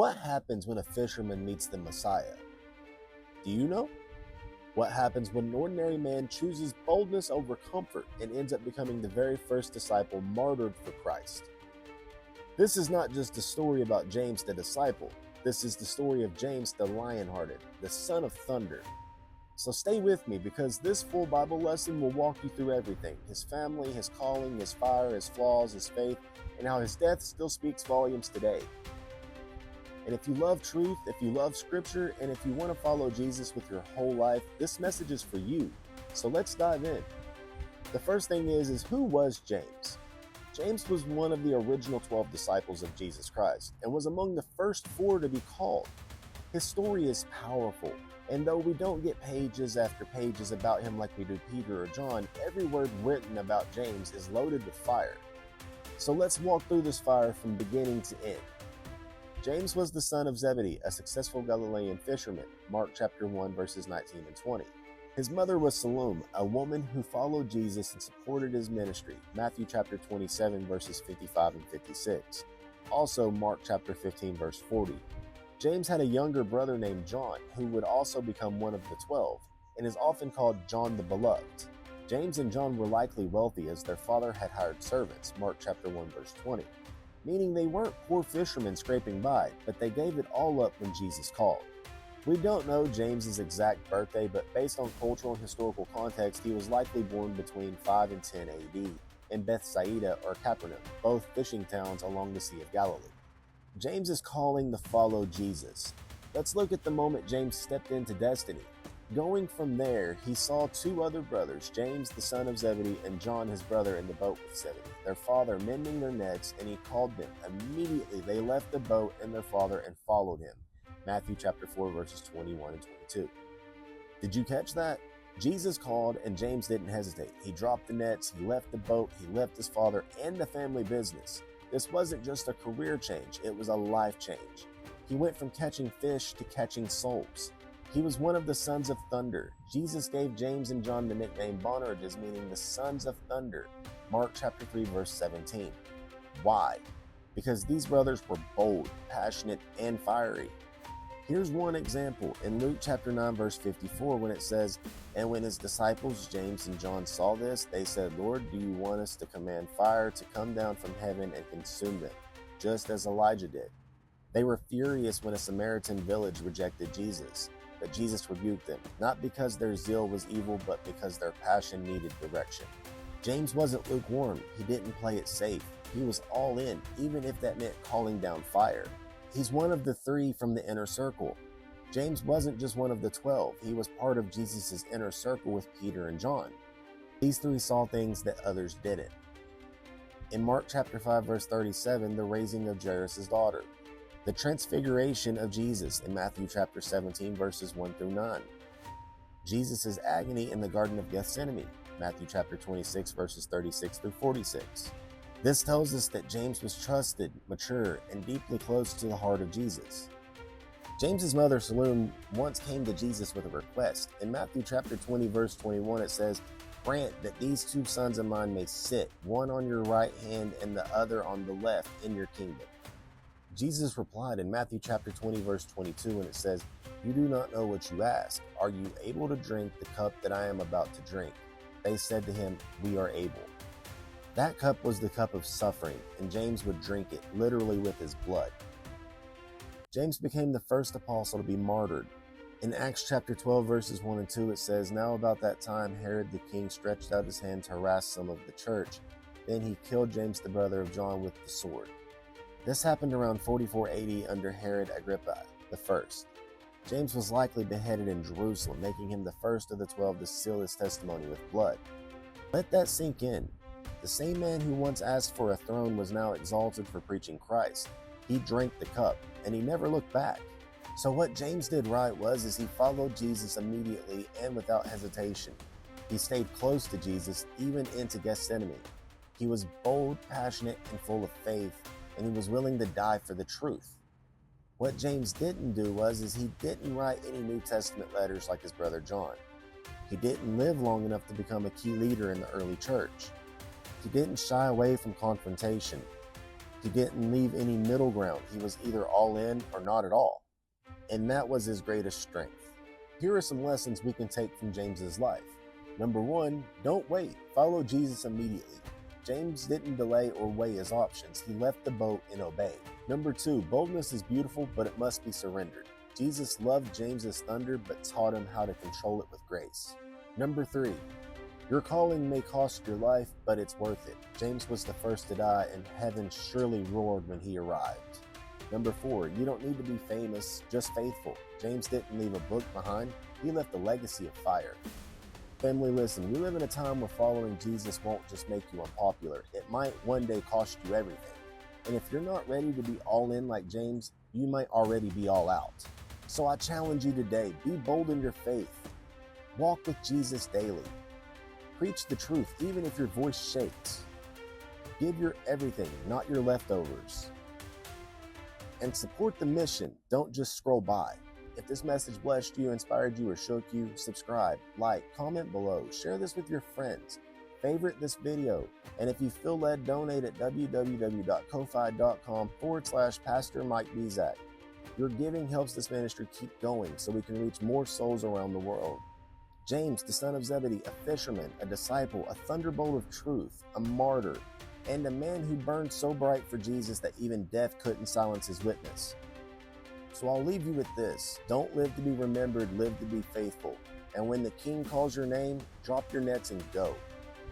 What happens when a fisherman meets the Messiah? Do you know? What happens when an ordinary man chooses boldness over comfort and ends up becoming the very first disciple martyred for Christ? This is not just a story about James the disciple. This is the story of James the lion-hearted, the son of thunder. So stay with me, because this full Bible lesson will walk you through everything: his family, his calling, his fire, his flaws, his faith, and how his death still speaks volumes today. And if you love truth, if you love scripture, and if you want to follow Jesus with your whole life, this message is for you. So let's dive in. The first thing is who was James? James was one of the original 12 disciples of Jesus Christ and was among the first 4 to be called. His story is powerful, and though we don't get pages after pages about him like we do Peter or John, every word written about James is loaded with fire. So let's walk through this fire from beginning to end. James was the son of Zebedee, a successful Galilean fisherman, Mark chapter 1, verses 19 and 20. His mother was Salome, a woman who followed Jesus and supported his ministry, Matthew chapter 27, verses 55 and 56. Also, Mark chapter 15, verse 40. James had a younger brother named John, who would also become one of the 12, and is often called John the Beloved. James and John were likely wealthy, as their father had hired servants, Mark chapter 1, verse 20. Meaning they weren't poor fishermen scraping by, but they gave it all up when Jesus called. We don't know James's exact birthday, but based on cultural and historical context, he was likely born between 5 and 10 AD in Bethsaida or Capernaum, both fishing towns along the Sea of Galilee. James is calling to follow Jesus. Let's look at the moment James stepped into destiny. Going from there, he saw 2 other brothers, James the son of Zebedee and John his brother, in the boat with Zebedee, their father mending their nets, and he called them. Immediately they left the boat and their father and followed him. Matthew chapter 4, verses 21 and 22. Did you catch that? Jesus called and James didn't hesitate. He dropped the nets, he left the boat, he left his father and the family business. This wasn't just a career change, it was a life change. He went from catching fish to catching souls. He was one of the sons of thunder. Jesus gave James and John the nickname Boanerges, meaning the sons of thunder. Mark chapter 3, verse 17. Why? Because these brothers were bold, passionate, and fiery. Here's one example in Luke chapter 9, verse 54, when it says, "And when his disciples James and John saw this, they said, 'Lord, do you want us to command fire to come down from heaven and consume them, just as Elijah did?' They were furious when a Samaritan village rejected Jesus. But Jesus rebuked them, not because their zeal was evil, but because their passion needed direction." James wasn't lukewarm. He didn't play it safe. He was all in, even if that meant calling down fire. He's one of the 3 from the inner circle. James wasn't just one of the 12. He was part of Jesus' inner circle with Peter and John. These 3 saw things that others didn't. In Mark chapter 5, verse 37, the raising of Jairus' daughter. The transfiguration of Jesus in Matthew chapter 17, verses 1 through 9. Jesus' agony in the Garden of Gethsemane, Matthew chapter 26, verses 36 through 46. This tells us that James was trusted, mature, and deeply close to the heart of Jesus. James's mother Salome once came to Jesus with a request. In Matthew chapter 20, verse 21, it says, "Grant that these 2 sons of mine may sit, one on your right hand and the other on the left, in your kingdom." Jesus replied in Matthew chapter 20, verse 22, and it says, "You do not know what you ask. Are you able to drink the cup that I am about to drink?" They said to him, "We are able." That cup was the cup of suffering, and James would drink it, literally with his blood. James became the first apostle to be martyred. In Acts chapter 12, verses 1 and 2, it says, "Now about that time Herod the king stretched out his hand to harass some of the church. Then he killed James the brother of John with the sword." This happened around 44 AD under Herod Agrippa I. James was likely beheaded in Jerusalem, making him the first of the 12 to seal his testimony with blood. Let that sink in. The same man who once asked for a throne was now exalted for preaching Christ. He drank the cup, and he never looked back. So what James did right was he followed Jesus immediately and without hesitation. He stayed close to Jesus, even into Gethsemane. He was bold, passionate, and full of faith, and he was willing to die for the truth. What James didn't do was he didn't write any New Testament letters like his brother John. He didn't live long enough to become a key leader in the early church. He didn't shy away from confrontation. He didn't leave any middle ground. He was either all in or not at all. And that was his greatest strength. Here are some lessons we can take from James's life. Number 1, don't wait. Follow Jesus immediately. James didn't delay or weigh his options. He left the boat and obeyed. Number 2, boldness is beautiful, but it must be surrendered. Jesus loved James's thunder, but taught him how to control it with grace. Number 3, your calling may cost your life, but it's worth it. James was the first to die, and heaven surely roared when he arrived. Number 4, you don't need to be famous, just faithful. James didn't leave a book behind. He left a legacy of fire. Family, listen, we live in a time where following Jesus won't just make you unpopular. It might one day cost you everything. And if you're not ready to be all in like James, you might already be all out. So I challenge you today, be bold in your faith. Walk with Jesus daily. Preach the truth, even if your voice shakes. Give your everything, not your leftovers. And support the mission. Don't just scroll by. If this message blessed you, inspired you, or shook you, subscribe, like, comment below, share this with your friends, favorite this video, and if you feel led, donate at www.ko-fi.com/Pastor Mike Bezak. Your giving helps this ministry keep going so we can reach more souls around the world. James, the son of Zebedee, a fisherman, a disciple, a thunderbolt of truth, a martyr, and a man who burned so bright for Jesus that even death couldn't silence his witness. So I'll leave you with this. Don't live to be remembered, live to be faithful. And when the King calls your name, drop your nets and go.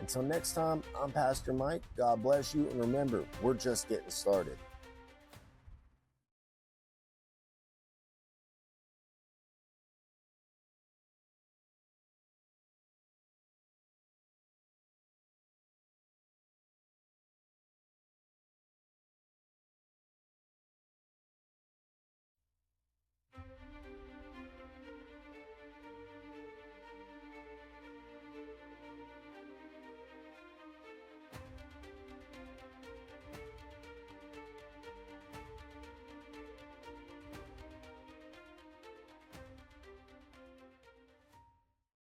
Until next time, I'm Pastor Mike. God bless you, and remember, we're just getting started.